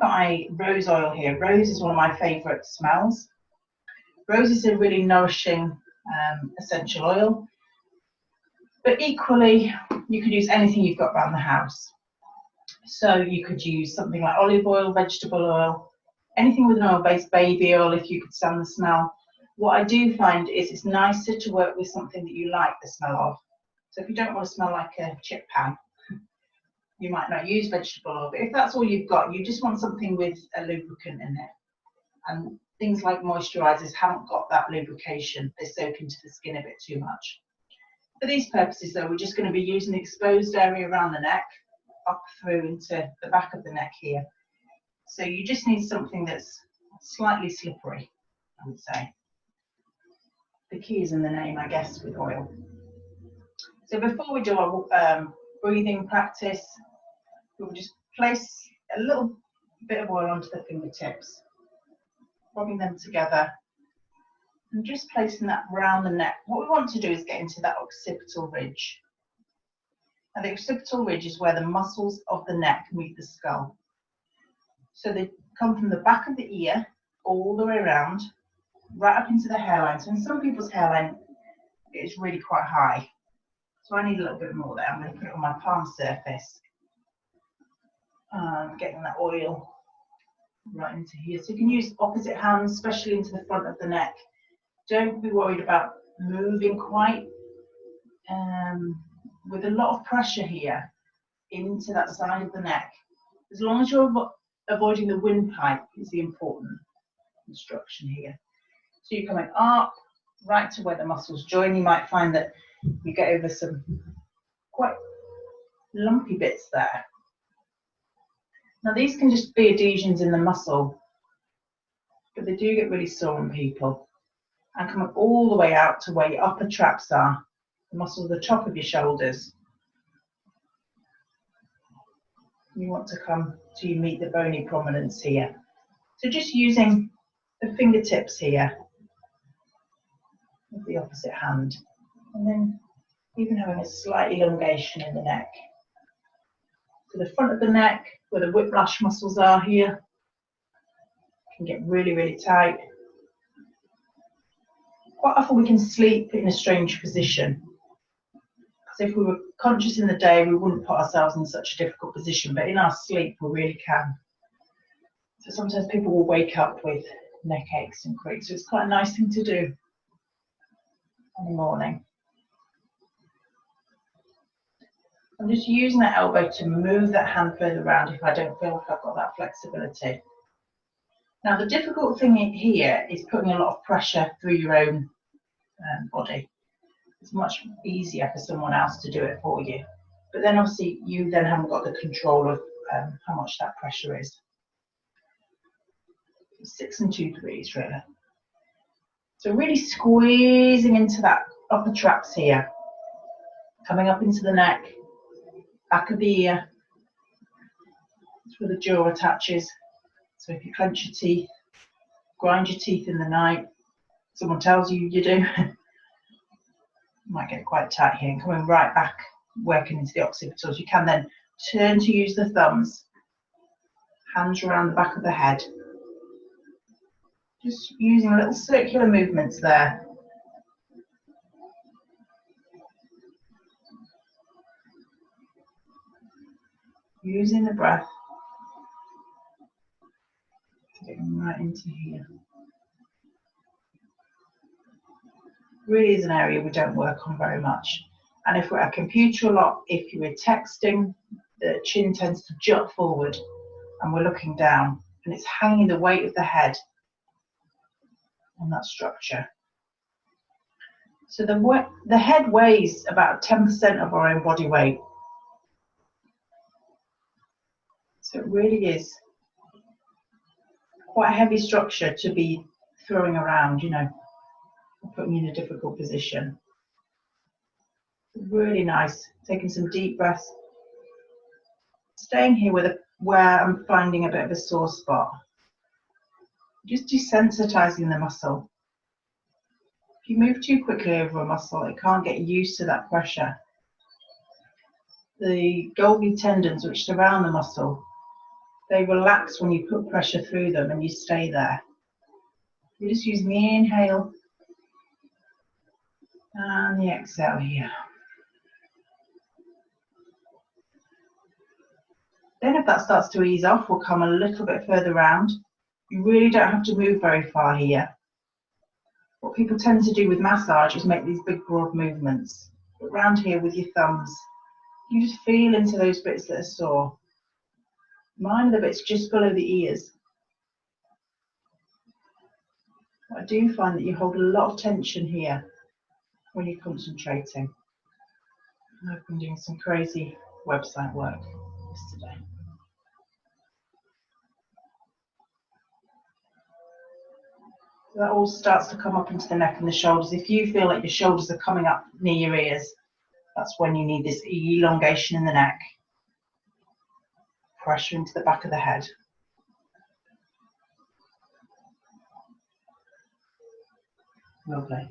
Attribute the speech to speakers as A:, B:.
A: got my rose oil here. Rose is one of my favourite smells. Rose is a really nourishing essential oil, but equally you could use anything you've got around the house. So you could use something like olive oil, vegetable oil, anything with an oil-based, baby oil if you could stand the smell. What I do find is it's nicer to work with something that you like the smell of. So if you don't want to smell like a chip pan, you might not use vegetable oil, but if that's all you've got, you just want something with a lubricant in it. And things like moisturisers haven't got that lubrication, they soak into the skin a bit too much. For these purposes though, we're just going to be using the exposed area around the neck, up through into the back of the neck here. So you just need something that's slightly slippery, I would say. The key is in the name, I guess, with oil. So before we do our breathing practice, we'll just place a little bit of oil onto the fingertips, rubbing them together and just placing that around the neck. What we want to do is get into that occipital ridge. Now the occipital ridge is where the muscles of the neck meet the skull. So they come from the back of the ear all the way around, right up into the hairline. So in some people's hairline it's really quite high. So I need a little bit more there. I'm going to put it on my palm surface. Getting that oil right into here. So you can use opposite hands, especially into the front of the neck. Don't be worried about moving quite with a lot of pressure here into that side of the neck. As long as you're avoiding the windpipe is the important instruction here. So you're coming up right to where the muscles join. You might find that you get over some quite lumpy bits there. Now these can just be adhesions in the muscle, but they do get really sore on people. And come up all the way out to where your upper traps are, the muscles at the top of your shoulders. You want to come till you meet the bony prominence here. So just using the fingertips here with the opposite hand, and then even having a slight elongation in the neck. So the front of the neck, where the whiplash muscles are here, can get really, really tight. Quite often we can sleep in a strange position. Because if we were conscious in the day, we wouldn't put ourselves in such a difficult position, but in our sleep we really can. So sometimes people will wake up with neck aches and creaks, so it's quite a nice thing to do in the morning. I'm just using that elbow to move that hand further around if I don't feel like I've got that flexibility. Now the difficult thing here is putting a lot of pressure through your own body. It's much easier for someone else to do it for you. But then obviously you then haven't got the control of how much that pressure is. 6 and 2 3s really. So really squeezing into that upper traps here, coming up into the neck, back of the ear. That's where the jaw attaches. So if you clench your teeth, grind your teeth in the night, someone tells you you do, you might get quite tight here, and coming right back, working into the occipitals. You can then turn to use the thumbs, hands around the back of the head. Just using little circular movements there. Using the breath to get right into here. Really is an area we don't work on very much. And if we're at a computer a lot, if you were texting, the chin tends to jut forward and we're looking down, and it's hanging the weight of the head on that structure. So the head weighs about 10% of our own body weight. So it really is quite a heavy structure to be throwing around, you know, putting you in a difficult position. Really nice. Taking some deep breaths. Staying here where I'm finding a bit of a sore spot. Just desensitizing the muscle. If you move too quickly over a muscle, it can't get used to that pressure. The Golgi tendons which surround the muscle, They relax when you put pressure through them and you stay there. You're just using the inhale and the exhale here. Then if that starts to ease off, we'll come a little bit further round. You really don't have to move very far here. What people tend to do with massage is make these big broad movements. But round here with your thumbs, you just feel into those bits that are sore. Mine are the bits just below the ears. I do find that you hold a lot of tension here when you're concentrating. I've been doing some crazy website work yesterday. That all starts to come up into the neck and the shoulders. If you feel like your shoulders are coming up near your ears, that's when you need this elongation in the neck. Pressure into the back of the head. Lovely.